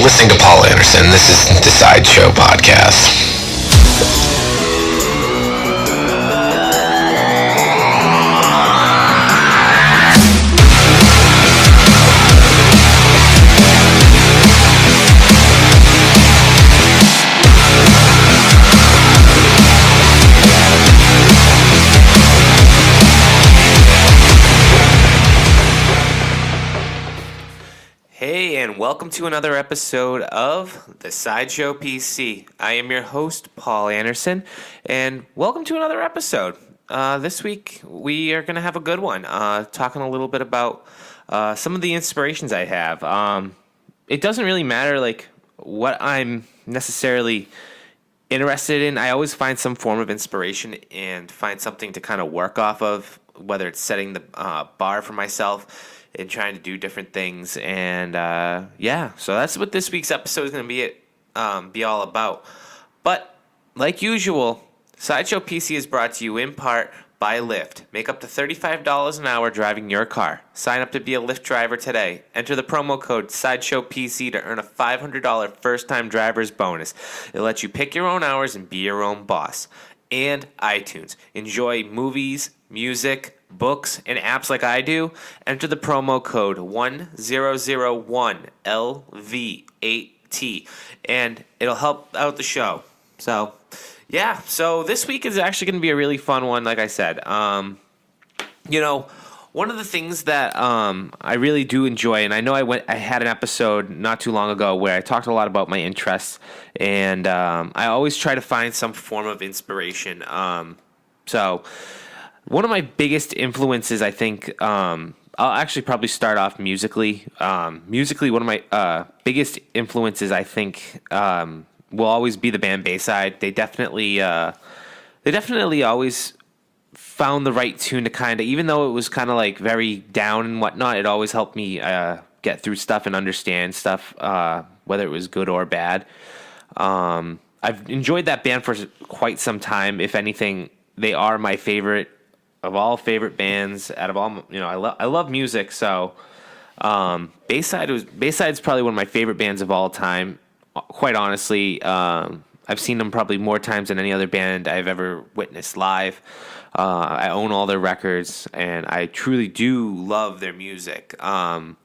listening to Paul Anderson. This is the Sideshow Podcast. Hey, and welcome to another episode of the Sideshow PC. I am your host, Paul Anderson, and welcome to another episode. This week, we are going to have a good one, talking a little bit about some of the inspirations I have. It doesn't really matter, like, what I'm necessarily interested in. I always find some form of inspiration and find something to kind of work off of, whether it's setting the bar for myself and trying to do different things, and so that's what this week's episode is going to be all about. But like usual, Sideshow PC is brought to you in part by Lyft. Make up to $35 an hour driving your car. Sign up to be a Lyft driver today. Enter the promo code Sideshow PC to earn a $500 first-time driver's bonus. It lets you pick your own hours and be your own boss. And iTunes. Enjoy movies, music, books, and apps like I do. Enter the promo code 1001LV8T, and it'll help out the show. So this week is actually going to be a really fun one, like I said. One of the things that I really do enjoy, and I know I had an episode not too long ago where I talked a lot about my interests, and I always try to find some form of inspiration. One of my biggest influences, I think, I'll actually probably start off musically. Musically, one of my biggest influences, I think, will always be the band Bayside. They definitely always found the right tune to kind of, even though it was kind of like very down and whatnot, it always helped me get through stuff and understand stuff, whether it was good or bad. I've enjoyed that band for quite some time. If anything, they are my favorite of all favorite bands out of all. I love music, so Bayside's probably one of my favorite bands of all time. Quite honestly, I've seen them probably more times than any other band I've ever witnessed live. I own all their records, and I truly do love their music. Anthony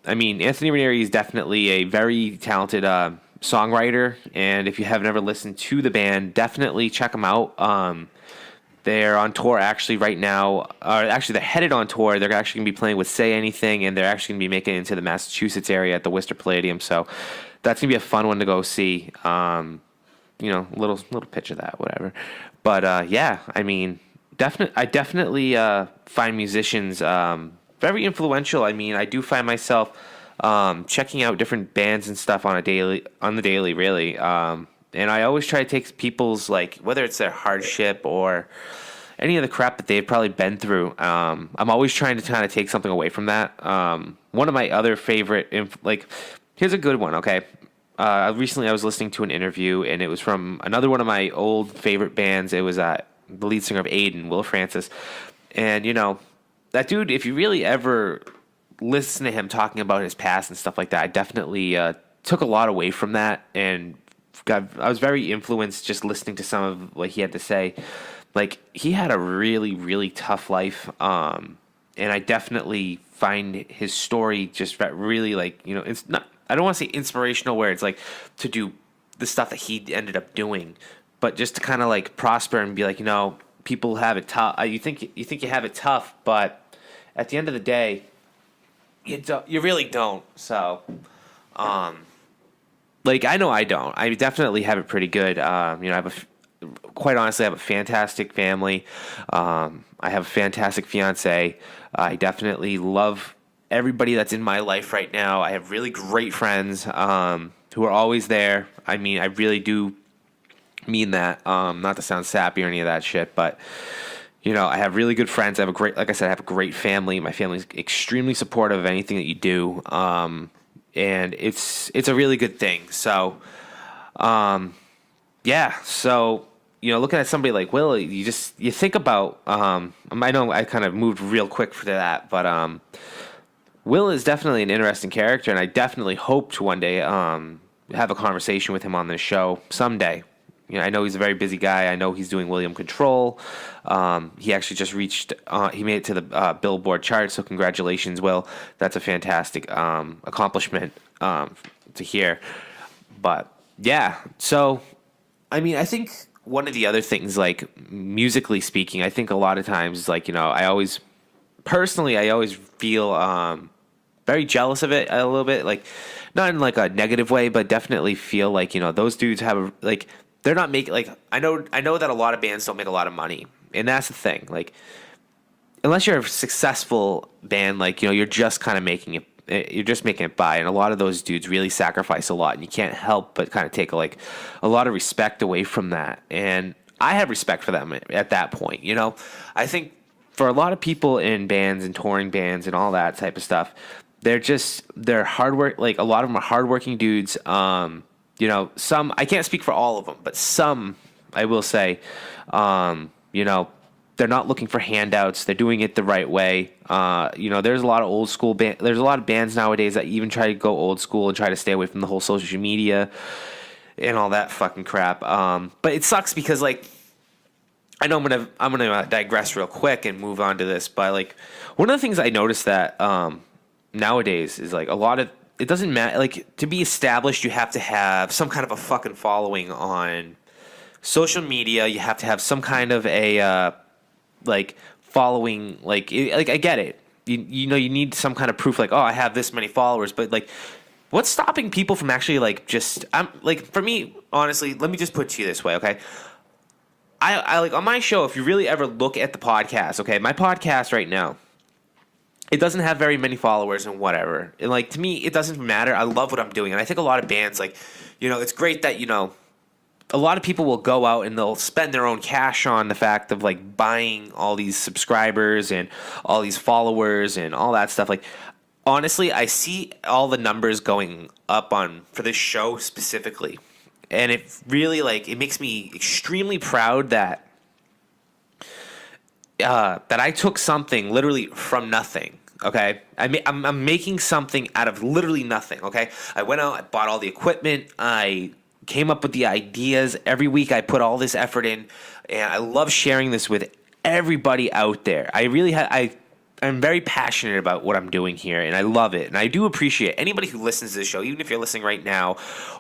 Ranieri is definitely a very talented songwriter, and if you haven't ever listened to the band, definitely check them out. They're on tour actually right now. They're headed on tour. They're actually going to be playing with Say Anything, and they're actually going to be making it into the Massachusetts area at the Worcester Palladium. So that's going to be a fun one to go see. Little pitch of that, whatever. But I definitely find musicians very influential. I mean, I do find myself checking out different bands and stuff on the daily, really. And I always try to take people's, like, whether it's their hardship or any of the crap that they've probably been through. I'm always trying to kind of take something away from that. One of my other favorite, here's a good one, okay? Recently I was listening to an interview, and it was from another one of my old favorite bands. It was the lead singer of Aiden, Will Francis. And, that dude, if you really ever listen to him talking about his past and stuff like that, I definitely took a lot away from that, and I was very influenced just listening to some of what he had to say. Like, he had a really, really tough life, and I definitely find his story just really, like, it's not, I don't want to say inspirational where it's like to do the stuff that he ended up doing, but just to kind of like prosper and be like, people have it tough. You think you have it tough, but at the end of the day, you really don't. So, I know I don't. I definitely have it pretty good. Quite honestly, I have a fantastic family. I have a fantastic fiance. I definitely love everybody that's in my life right now. I have really great friends who are always there. I mean, I really do mean that. Not to sound sappy or any of that shit, but I have really good friends. I have like I said, I have a great family. My family's extremely supportive of anything that you do. And it's a really good thing. So, looking at somebody like Will, you think about. I know I kind of moved real quick for that, but Will is definitely an interesting character, and I definitely hope to one day have a conversation with him on this show someday. I know he's a very busy guy. I know he's doing William Control. He actually just he made it to the Billboard chart, so congratulations, Will. That's a fantastic accomplishment to hear. But, yeah, so, I mean, I think one of the other things, like, musically speaking, I think a lot of times, like, I always feel very jealous of it a little bit, like, not in, like, a negative way, but definitely feel like, those dudes have, like, they're not making, like, I know that a lot of bands don't make a lot of money, and that's the thing. Like, unless you're a successful band, like, you're just kind of making it by, and a lot of those dudes really sacrifice a lot, and you can't help but kind of take like a lot of respect away from that. And I have respect for them at that point. I think for a lot of people in bands and touring bands and all that type of stuff, they're hard work. Like, a lot of them are hardworking dudes. Some, I can't speak for all of them, but some, I will say, they're not looking for handouts. They're doing it the right way. There's a lot of old school there's a lot of bands nowadays that even try to go old school and try to stay away from the whole social media and all that fucking crap. But it sucks because, like, I know I'm gonna digress real quick and move on to this, but, like, one of the things I noticed that nowadays is, like, a lot of, it doesn't matter. Like, to be established, you have to have some kind of a fucking following on social media. You have to have some kind of a like following. Like I get it. You need some kind of proof. Like, oh, I have this many followers. But, like, what's stopping people from actually, like, just for me, honestly, let me just put it to you this way, okay? I like, on my show, if you really ever look at the podcast, okay, my podcast right now, it doesn't have very many followers and whatever. And, like, to me, it doesn't matter. I love what I'm doing. And I think a lot of bands, like, it's great that, a lot of people will go out and they'll spend their own cash on the fact of, like, buying all these subscribers and all these followers and all that stuff. Like, honestly, I see all the numbers going up for this show specifically. And it really, like, it makes me extremely proud that I took something literally from nothing. Okay, I'm making something out of literally nothing. Okay, I went out, I bought all the equipment, I came up with the ideas. Every week, I put all this effort in, and I love sharing this with everybody out there. I'm very passionate about what I'm doing here, and I love it. And I do appreciate anybody who listens to this show, even if you're listening right now,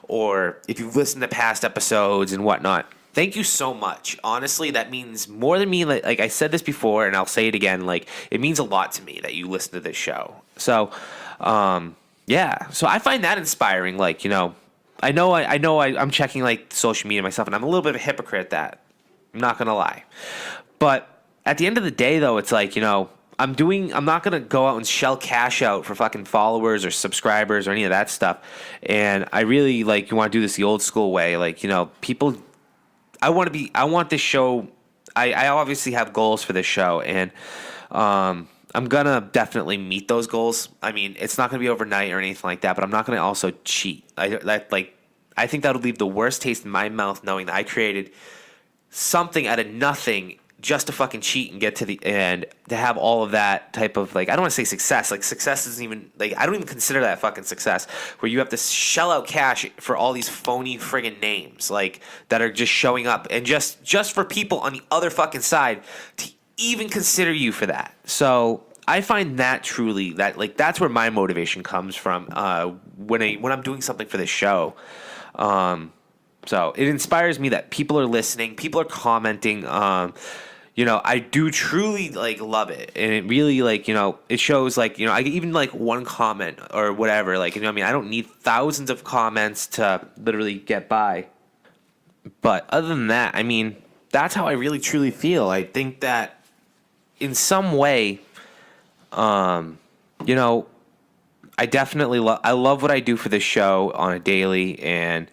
or if you've listened to past episodes and whatnot. Thank you so much. Honestly, that means more than me. Like I said this before, and I'll say it again. Like, it means a lot to me that you listen to this show. So, yeah. So I find that inspiring. Like, I'm checking, like, social media myself, and I'm a little bit of a hypocrite at that. I'm not gonna lie. But at the end of the day, though, it's like, I'm not going to go out and shell cash out for fucking followers or subscribers or any of that stuff. And I really, like, you want to do this the old school way. Like, people, I want this show, I obviously have goals for this show, and I'm going to definitely meet those goals. I mean, it's not going to be overnight or anything like that, but I'm not going to also cheat. I think that would leave the worst taste in my mouth, knowing that I created something out of nothing just to fucking cheat and get to the end, to have all of that type of, like, I don't want to say success. Like, success isn't even, like, I don't even consider that fucking success, where you have to shell out cash for all these phony friggin' names, like, that are just showing up, and just for people on the other fucking side to even consider you for that. So I find that truly, that, like, that's where my motivation comes from when I'm doing something for this show. So it inspires me that people are listening, people are commenting. I do truly, like, love it, and it really, like, it shows, like, I get even, like, one comment or whatever, like, I mean, I don't need thousands of comments to literally get by. But other than that, I mean, that's how I really truly feel. I think that in some way, I definitely I love what I do for this show on a daily, and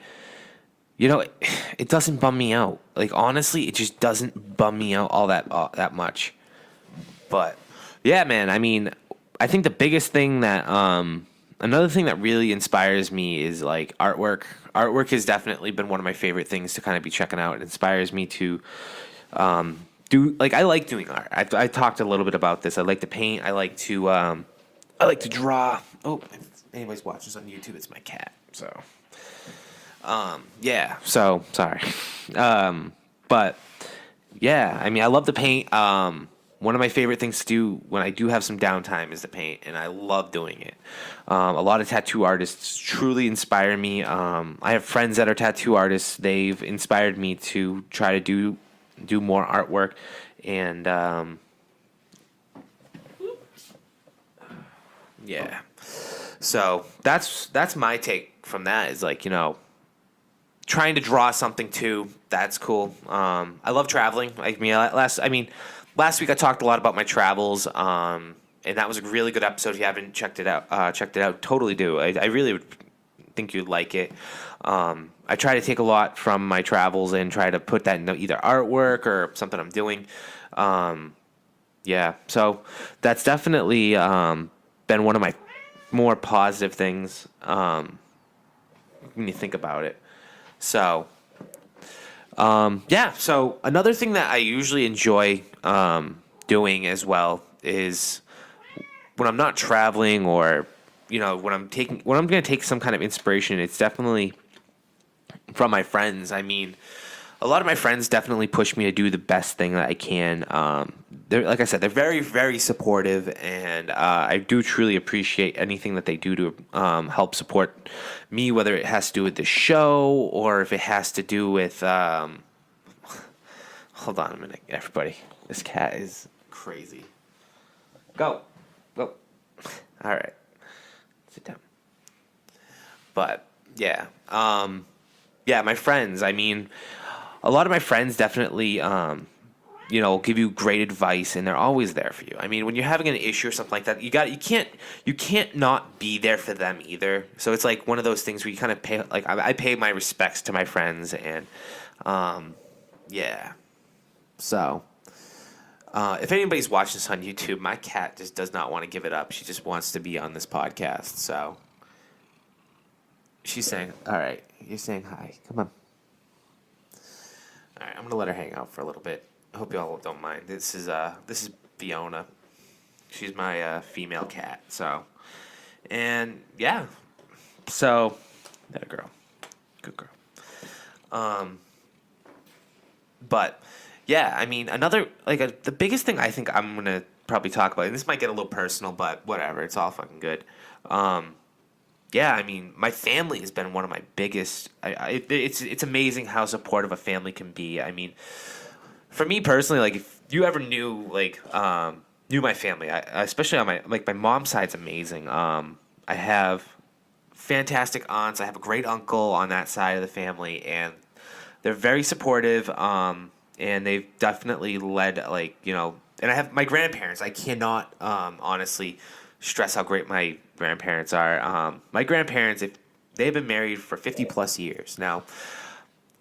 it doesn't bum me out. Like, honestly, it just doesn't bum me out all that much. But yeah, man, I mean, I think the biggest thing that another thing that really inspires me is, like, artwork. Artwork has definitely been one of my favorite things to kind of be checking out. It inspires me to I like doing art. I talked a little bit about this. I like to paint. I like to I like to draw. Oh, if anybody's watching this on YouTube, it's my cat. So, yeah. So sorry, but yeah. I mean, I love to paint. One of my favorite things to do when I do have some downtime is to paint, and I love doing it. A lot of tattoo artists truly inspire me. I have friends that are tattoo artists. They've inspired me to try to do more artwork, and yeah. So that's my take from that. Is like, trying to draw something too. That's cool. I love traveling. Last week I talked a lot about my travels. And that was a really good episode. If you haven't checked it out, totally do. I really would think you'd like it. I try to take a lot from my travels and try to put that in either artwork or something I'm doing. Yeah, so that's definitely been one of my more positive things when you think about it. So, yeah. So another thing that I usually enjoy doing as well is when I'm not traveling or when I'm going to take some kind of inspiration. It's definitely from my friends. I mean, a lot of my friends definitely push me to do the best thing that I can. They're, like I said, they're very, very supportive, and I do truly appreciate anything that they do to help support me, whether it has to do with the show or if it has to do with. Hold on a minute, everybody. This cat is crazy. Go. All right. Sit down. But yeah, yeah, my friends. I mean, a lot of my friends definitely, give you great advice, and they're always there for you. I mean, when you're having an issue or something like that, you can't not be there for them either. So it's like one of those things where you kind of pay, like I pay my respects to my friends, and yeah. So, if anybody's watching this on YouTube, my cat just does not want to give it up. She just wants to be on this podcast. So she's saying, "All right, you're saying hi. Come on." All right, I'm gonna let her hang out for a little bit. I hope y'all don't mind. This is Fiona. She's my female cat. So, and yeah, so that girl, good girl. But yeah, I mean, the biggest thing I think I'm gonna probably talk about, and this might get a little personal, but whatever, it's all fucking good. Yeah, I mean, my family has been one of my biggest. It's amazing how supportive a family can be. I mean, for me personally, like if you ever knew my family, especially on my mom's side's amazing. I have fantastic aunts. I have a great uncle on that side of the family, and they're very supportive. And they've definitely led and I have my grandparents. I cannot honestly stress how great my grandparents are. My grandparents, if they've been married for 50 plus years now,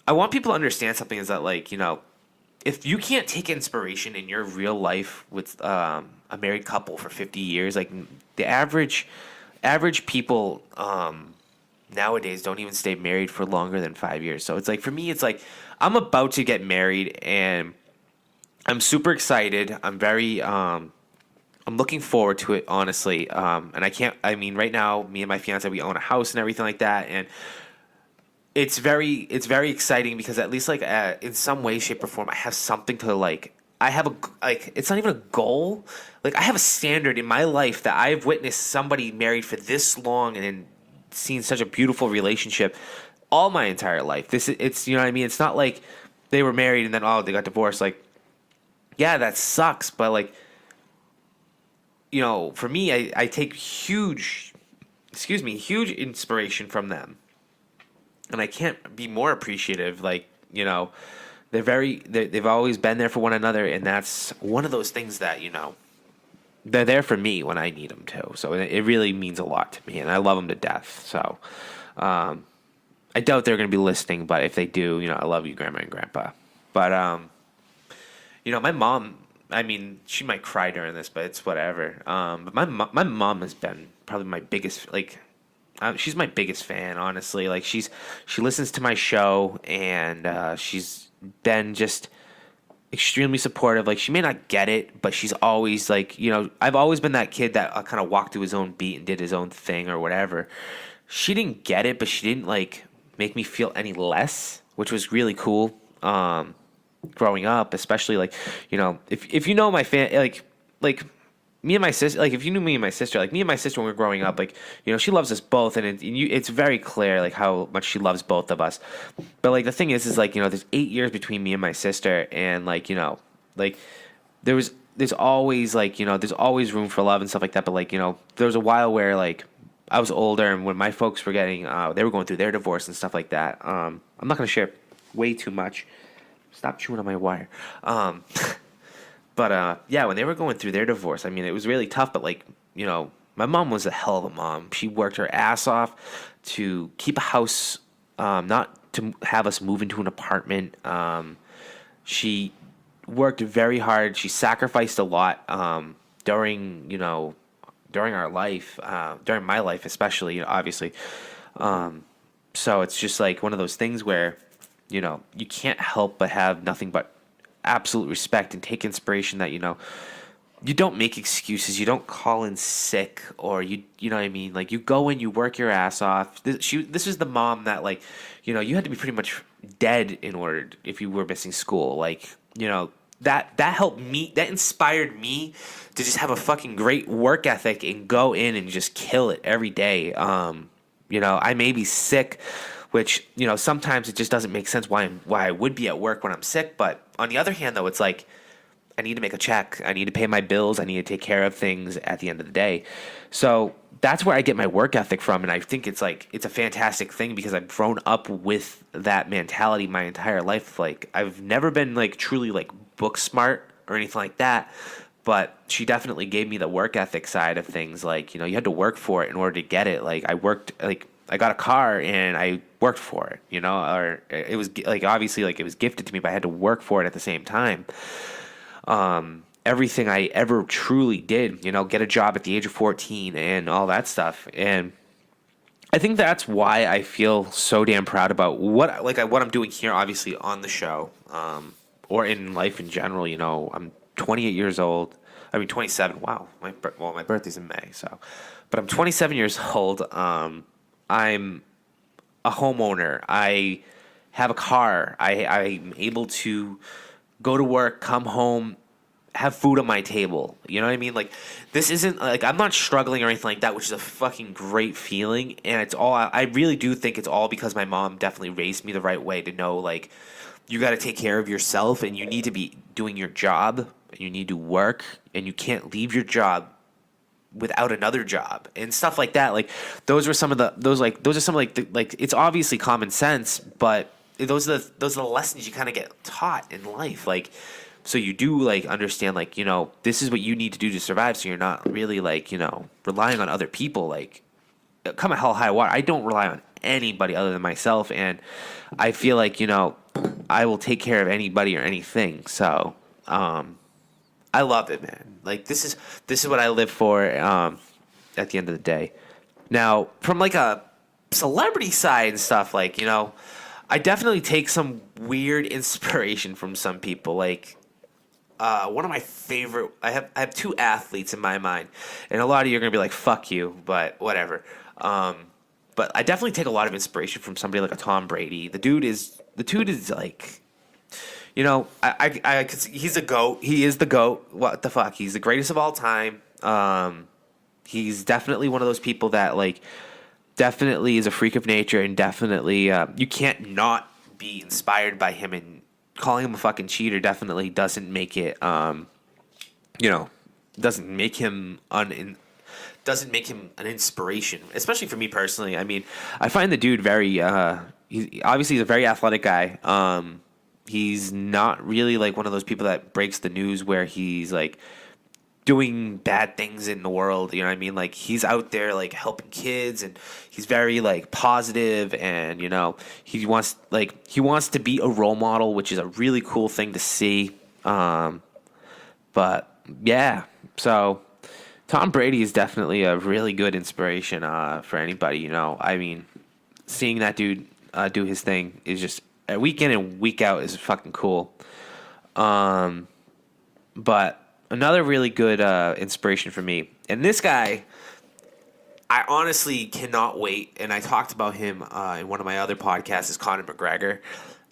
I want people to understand something is that if you can't take inspiration in your real life with a married couple for 50 years, like the average people nowadays don't even stay married for longer than 5 years. So it's like, for me, it's like I'm about to get married and I'm super excited. I'm very I'm looking forward to it, honestly. And right now, me and my fiance, we own a house and everything like that. And it's very exciting because at least in some way, shape, or form, I have something to I have it's not even a goal. Like, I have a standard in my life that I've witnessed somebody married for this long and then seen such a beautiful relationship all my entire life. It's you know what I mean? It's not like they were married and then they got divorced. Like, yeah, that sucks, but for me, I take huge inspiration from them. And I can't be more appreciative. They've always been there for one another, and that's one of those things that, they're there for me when I need them too. So it really means a lot to me, and I love them to death. So I doubt they're going to be listening, but if they do, I love you, Grandma and Grandpa. But my mom, I mean, she might cry during this, but it's whatever. But my mom has been probably my biggest, she's my biggest fan, honestly. She listens to my show, and she's been just extremely supportive. Like, she may not get it, but she's always like, I've always been that kid that kind of walked to his own beat and did his own thing or whatever. She didn't get it, but she didn't like make me feel any less, which was really cool. Growing up, especially like, if you know my like me and my sister, like if you knew me and my sister, like me and my sister when we were growing up, like, she loves us both, and it's very clear like how much she loves both of us. But like the thing is like, there's 8 years between me and my sister, and like, like there's always like, there's always room for love and stuff like that. But like, there was a while where like I was older, and when my folks were getting, they were going through their divorce and stuff like that. I'm not gonna share way too much. Stop chewing on my wire. But yeah, when they were going through their divorce, I mean, it was really tough. But like, my mom was a hell of a mom. She worked her ass off to keep a house, not to have us move into an apartment. She worked very hard. She sacrificed a lot during our life, during my life especially, obviously. So it's just like one of those things where, you can't help but have nothing but absolute respect and take inspiration that, you don't make excuses. You don't call in sick, or you know what I mean? Like, you go in, you work your ass off. This is the mom that, like, you had to be pretty much dead in order, if you were missing school. Like, that helped me, that inspired me to just have a fucking great work ethic and go in and just kill it every day. I may be sick, which, sometimes it just doesn't make sense why I would be at work when I'm sick. But on the other hand, though, it's like, I need to make a check. I need to pay my bills. I need to take care of things at the end of the day. So that's where I get my work ethic from. And I think it's like, it's a fantastic thing because I've grown up with that mentality my entire life. Like, I've never been like truly like book smart or anything like that. But she definitely gave me the work ethic side of things. Like, you had to work for it in order to get it. Like, I got a car and I worked for it, or it was like, obviously, like, it was gifted to me, but I had to work for it at the same time. Everything I ever truly did, get a job at the age of 14 and all that stuff. And I think that's why I feel so damn proud about what I'm doing here, obviously on the show, or in life in general. I'm 28 years old. I mean, 27. Wow. My birthday's in May. But I'm 27 years old. I'm a homeowner. I have a car. I'm able to go to work, come home, have food on my table. You know what I mean? Like, this isn't like, I'm not struggling or anything like that, which is a fucking great feeling. And it's all, I really do think it's all because my mom definitely raised me the right way to know, like, you got to take care of yourself and you need to be doing your job and you need to work and you can't leave your job without another job and stuff like that. Like, those are some of the it's obviously common sense, but those are the lessons you kind of get taught in life. Like, so you do like understand, like, this is what you need to do to survive. So you're not really like, relying on other people. Like, come a hell high water, I don't rely on anybody other than myself. And I feel like, I will take care of anybody or anything. So, I love it, man. Like, this is what I live for, at the end of the day. Now, from like a celebrity side and stuff, like, I definitely take some weird inspiration from some people. Like, one of my favorite, I have two athletes in my mind, and a lot of you are gonna be like, "Fuck you," but whatever. But I definitely take a lot of inspiration from somebody like a Tom Brady. The dude is like, he's a GOAT. He is the GOAT. What the fuck? He's the greatest of all time. He's definitely one of those people that, like, definitely is a freak of nature, and definitely you can't not be inspired by him. And calling him a fucking cheater definitely doesn't make it, doesn't make him an inspiration, especially for me personally. I mean, I find the dude very, he's a very athletic guy. He's not really like one of those people that breaks the news where he's like doing bad things in the world. You know what I mean? Like, he's out there like helping kids, and he's very like positive, and he wants to be a role model, which is a really cool thing to see. But yeah, so Tom Brady is definitely a really good inspiration for anybody. I mean, seeing that dude do his thing is just, week in and week out, is fucking cool. But another really good inspiration for me, and this guy, I honestly cannot wait. And I talked about him in one of my other podcasts, is Conor McGregor.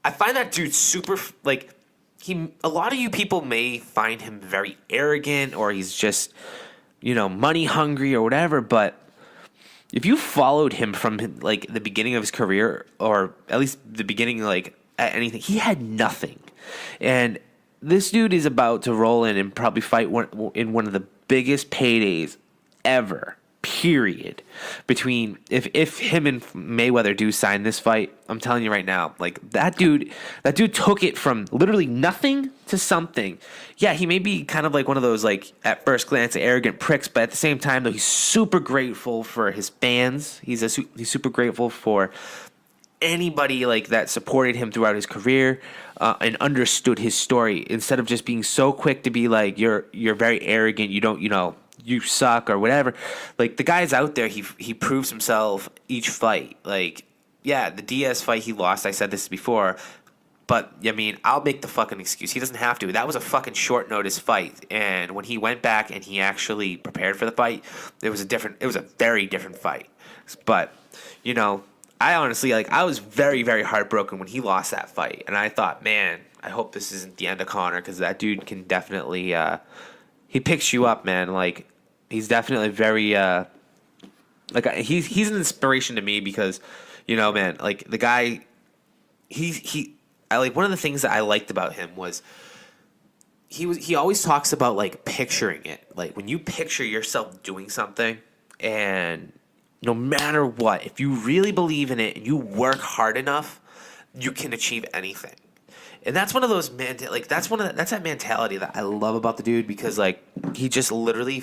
I find that dude super like he. A lot of you people may find him very arrogant, or he's just money hungry or whatever. But if you followed him from like the beginning of his career, or at least the beginning, like at anything, he had nothing, and this dude is about to roll in and probably fight in one of the biggest paydays ever. Period. Between if him and Mayweather do sign this fight, I'm telling you right now, like that dude took it from literally nothing to something. Yeah, he may be kind of like one of those like at first glance arrogant pricks, but at the same time though, he's super grateful for his fans. He's super grateful for anybody like that supported him throughout his career and understood his story, instead of just being so quick to be like you're very arrogant, you don't you suck or whatever. Like the guy's out there, he proves himself each fight. Like yeah, the Diaz fight he lost, I said this before, but I mean I'll make the fucking excuse, he doesn't have to. That was a fucking short notice fight, and when he went back and he actually prepared for the fight, it was a very different fight. But I honestly, I was very, very heartbroken when he lost that fight. And I thought, man, I hope this isn't the end of Conor, because that dude can definitely, he picks you up, man. Like, he's definitely very, he's an inspiration to me because, man, like, the guy, one of the things that I liked about him was he always talks about, like, picturing it. Like, when you picture yourself doing something, and no matter what, if you really believe in it and you work hard enough, you can achieve anything. And that's one of those that's that mentality that I love about the dude, because like he just literally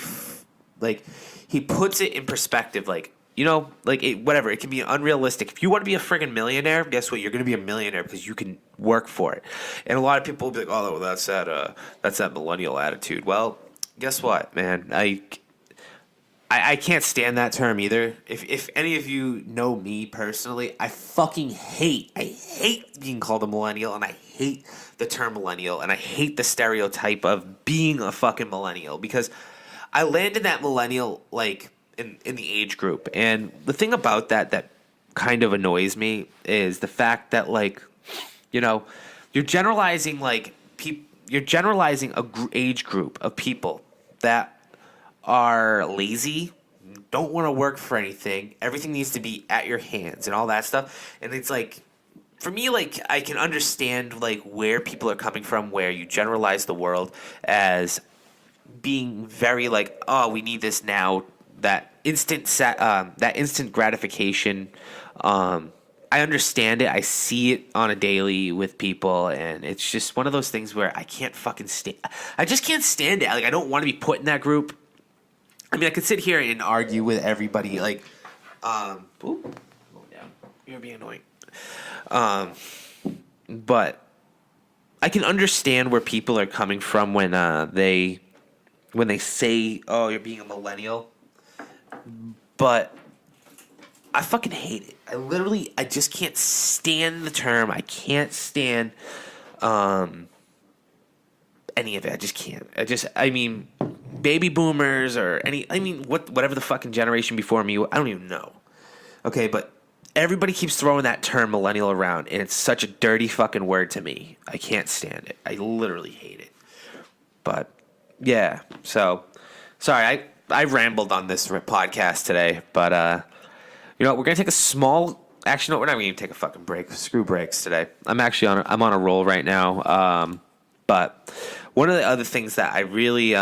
he puts it in perspective. Whatever, it can be unrealistic. If you want to be a friggin' millionaire, guess what? You're going to be a millionaire because you can work for it. And a lot of people will be like, "Oh, well, that's that millennial attitude." Well, guess what, man? I can't stand that term either. If any of you know me personally, I hate being called a millennial, and I hate the term millennial, and I hate the stereotype of being a fucking millennial, because I landed that millennial in the age group. And the thing about that kind of annoys me is the fact that you're generalizing you're generalizing age group of people that are lazy, don't want to work for anything, everything needs to be at your hands and all that stuff. And it's for me, I can understand where people are coming from, where you generalize the world as being very oh, we need this now, that instant gratification. I understand it. I see it on a daily with people, and it's just one of those things where I can't fucking stand. I just can't stand it. I don't want to be put in that group. I mean, I could sit here and argue with everybody, oop, oh, yeah, you're being annoying. But I can understand where people are coming from when they say, "Oh, you're being a millennial," but I fucking hate it. I just can't stand the term. I can't stand any of it. I just can't. I mean, baby boomers or whatever the fucking generation before me, I don't even know. Okay, but everybody keeps throwing that term millennial around, and it's such a dirty fucking word to me. I can't stand it. I literally hate it. But yeah, so sorry, I rambled on this podcast today, but we're gonna take a small. Actually, no, we're not gonna even take a fucking break. Screw breaks today. I'm on a roll right now. But one of the other things that I really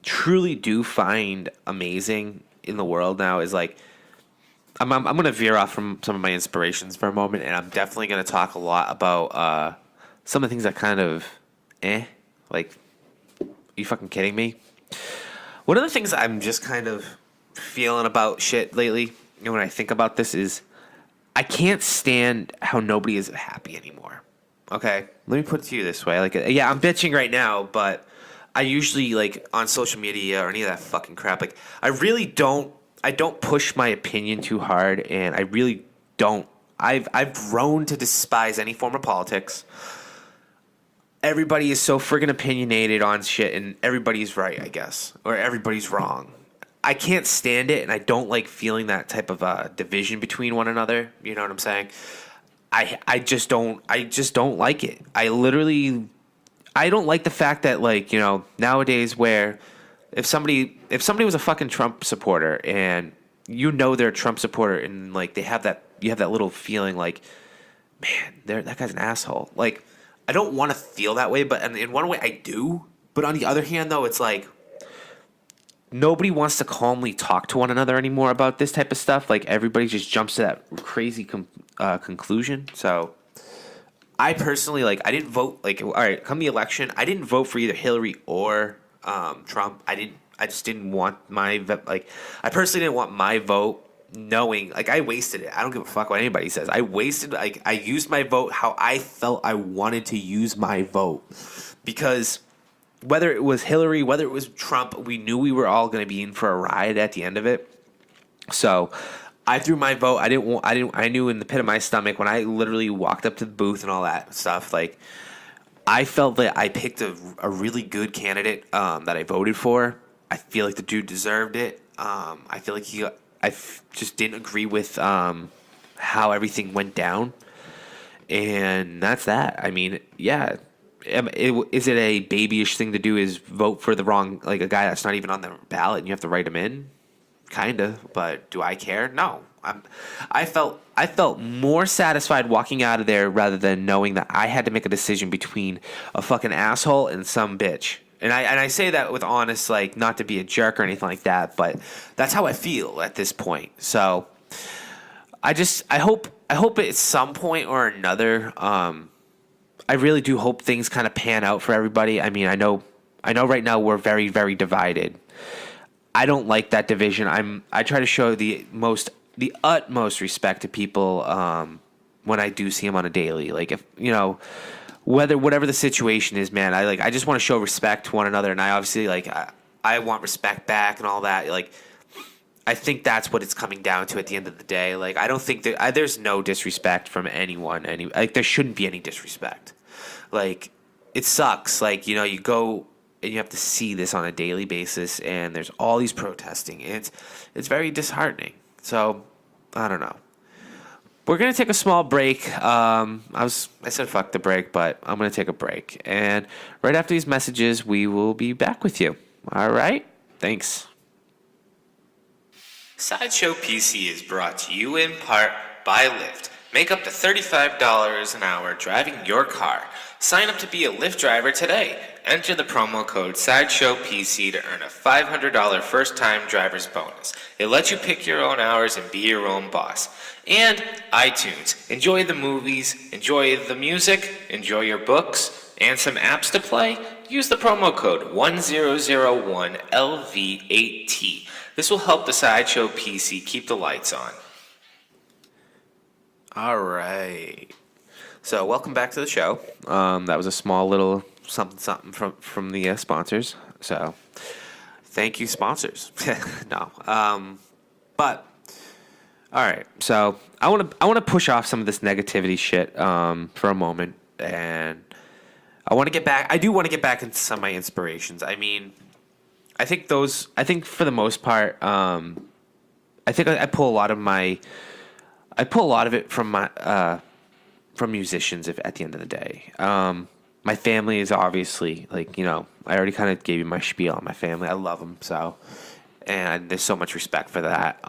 truly do find amazing in the world now is I'm going to veer off from some of my inspirations for a moment, and I'm definitely going to talk a lot about some of the things that kind of are you fucking kidding me? One of the things I'm just kind of feeling about shit lately, when I think about this, is I can't stand how nobody is happy anymore. Okay, let me put it to you this way. Yeah, I'm bitching right now, but I usually on social media or any of that fucking crap. I really don't. I don't push my opinion too hard, and I really don't. I've grown to despise any form of politics. everybody is so friggin' opinionated on shit, and everybody's right, I guess, or everybody's wrong. I can't stand it, and I don't like feeling that type of division between one another. You know what I'm saying? I just don't like it. I don't like the fact that, like, you know, nowadays where if somebody was a fucking Trump supporter and you know they're a Trump supporter and like you have that little feeling like, man, that guy's an asshole. Like, I don't want to feel that way, but in one way I do. But on the other hand, though, it's like nobody wants to calmly talk to one another anymore about this type of stuff. Like, everybody just jumps to that crazy conclusion. So I personally, like, I didn't vote. Like, all right, come the election, I didn't vote for either Hillary or Trump. I just didn't want my I personally didn't want my vote. Knowing, like, I wasted it. I don't give a fuck what anybody says. I wasted, like, I used my vote how I felt I wanted to use my vote. Because whether it was Hillary, whether it was Trump, we knew we were all going to be in for a ride at the end of it. So I threw my vote. I knew in the pit of my stomach when I literally walked up to the booth and all that stuff, like, I felt that I picked a really good candidate that I voted for. I feel like the dude deserved it. I feel like I just didn't agree with how everything went down, and that's that. I mean, yeah, is it a babyish thing to do? Is vote for the wrong, like, a guy that's not even on the ballot and you have to write him in? Kinda, but do I care? No. I felt more satisfied walking out of there rather than knowing that I had to make a decision between a fucking asshole and some bitch. And I say that with honest, like, not to be a jerk or anything like that, but that's how I feel at this point. So I hope at some point or another, I really do hope things kind of pan out for everybody. I mean, I know right now we're very, very divided. I don't like that division. I try to show the utmost respect to people when I do see them on a daily. Like, if, you know, whatever the situation is, man, I just want to show respect to one another, and I obviously, like, I want respect back and all that. Like, I think that's what it's coming down to at the end of the day. Like, I don't think that there's no disrespect from anyone. Like, there shouldn't be any disrespect. Like, it sucks. Like, you know, you go and you have to see this on a daily basis, and there's all these protesting, and it's very disheartening. So I don't know. We're going to take a small break. I said fuck the break, but I'm going to take a break. And right after these messages, we will be back with you. All right? Thanks. Sideshow PC is brought to you in part by Lyft. Make up to $35 an hour driving your car. Sign up to be a Lyft driver today. Enter the promo code SideshowPC to earn a $500 first-time driver's bonus. It lets you pick your own hours and be your own boss. And iTunes. Enjoy the movies, enjoy the music, enjoy your books, and some apps to play. Use the promo code 1001LV8T. This will help the Sideshow PC keep the lights on. All right. So welcome back to the show. That was a small little something from the sponsors. So thank you, sponsors. No. But all right. So I want to push off some of this negativity shit for a moment, and I want to get back. I do want to get back into some of my inspirations. I mean, I think for the most part, I think I pull a lot of it from musicians at the end of the day. My family is obviously, like, you know, I already kind of gave you my spiel on my family. I love them, so, and there's so much respect for that.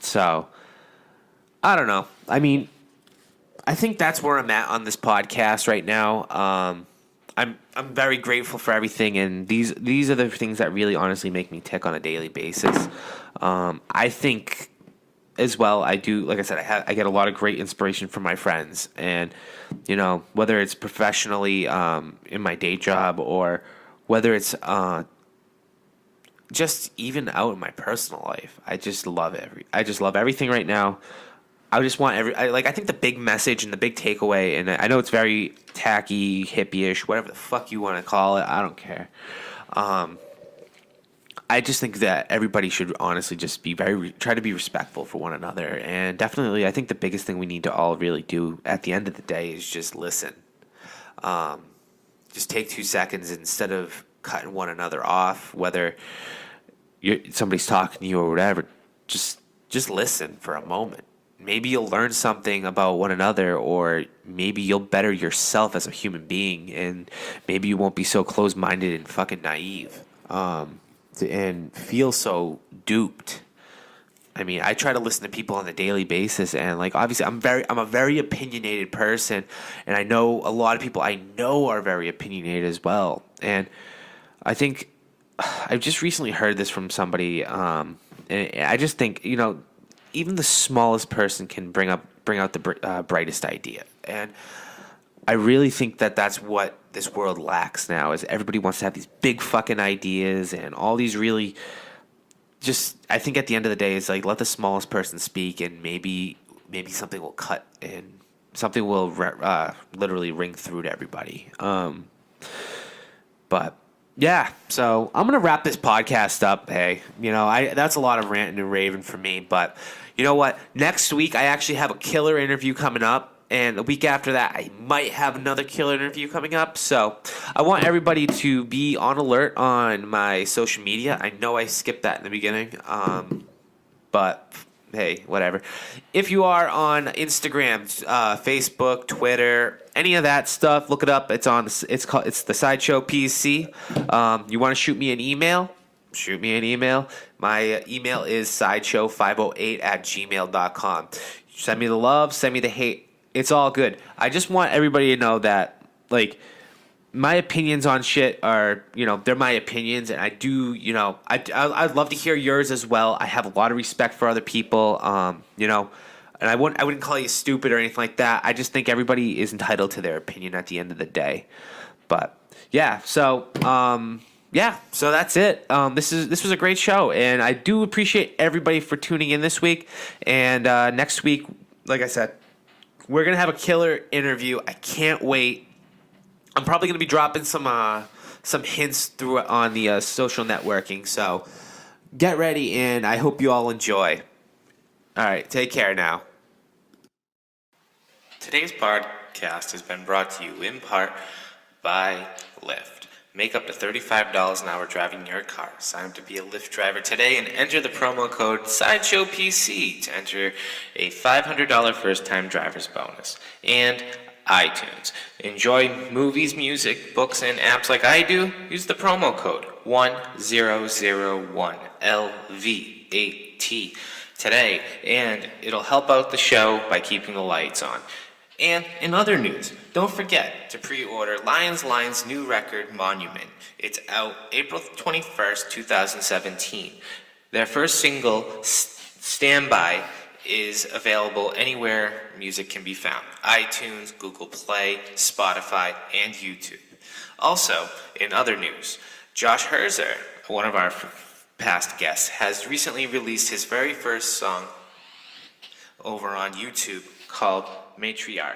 So I don't know. I mean, I think that's where I'm at on this podcast right now. I'm very grateful for everything, and these are the things that really honestly make me tick on a daily basis. I think as well, I do, like I said, I get a lot of great inspiration from my friends, and, you know, whether it's professionally in my day job, or whether it's just even out in my personal life. I just love everything right now. I just want I think the big message and the big takeaway, and I know it's very tacky, hippie-ish, whatever the fuck you want to call it, I don't care. I just think that everybody should honestly just be try to be respectful for one another. And definitely, I think the biggest thing we need to all really do at the end of the day is just listen. just take 2 seconds instead of cutting one another off, whether somebody's talking to you or whatever. Just listen for a moment. Maybe you'll learn something about one another, or maybe you'll better yourself as a human being, and maybe you won't be so close-minded and fucking naive, and feel so duped. I mean, I try to listen to people on a daily basis, and like obviously, I'm a very opinionated person, and I know a lot of people I know are very opinionated as well. And I think I've just recently heard this from somebody, and I just think even the smallest person can bring out the brightest idea, and I really think that that's what this world lacks now. Is everybody wants to have these big fucking ideas and all these really. Just, I think at the end of the day, it's like let the smallest person speak, and maybe something will cut and something will literally ring through to everybody. But yeah, so I'm gonna wrap this podcast up. Hey, that's a lot of ranting and raving for me, but you know what? Next week I actually have a killer interview coming up. And the week after that, I might have another killer interview coming up. So I want everybody to be on alert on my social media. I know I skipped that in the beginning, but hey, whatever. If you are on Instagram, Facebook, Twitter, any of that stuff, look it up. It's the Sideshow PC. You want to shoot me an email? Shoot me an email. My email is sideshow508@gmail.com. Send me the love. Send me the hate. It's all good. I just want everybody to know that, like, my opinions on shit are, they're my opinions, and I do, I'd love to hear yours as well. I have a lot of respect for other people, and I wouldn't call you stupid or anything like that. I just think everybody is entitled to their opinion at the end of the day. But yeah, so so that's it. This was a great show, and I do appreciate everybody for tuning in this week. And next week, like I said, we're going to have a killer interview. I can't wait. I'm probably going to be dropping some hints through on the social networking. So get ready, and I hope you all enjoy. All right, take care now. Today's podcast has been brought to you in part by Lyft. Make up to $35 an hour driving your car. Sign up to be a Lyft driver today and enter the promo code SideshowPC to enter a $500 first-time driver's bonus. And iTunes. Enjoy movies, music, books, and apps like I do? Use the promo code 1001LV8T today, and it'll help out the show by keeping the lights on. And in other news, don't forget to pre-order Lions Line's new record, Monument. It's out April 21st, 2017. Their first single, Stand By, is available anywhere music can be found. iTunes, Google Play, Spotify, and YouTube. Also, in other news, Josh Herzer, one of our past guests, has recently released his very first song over on YouTube called Matriarch.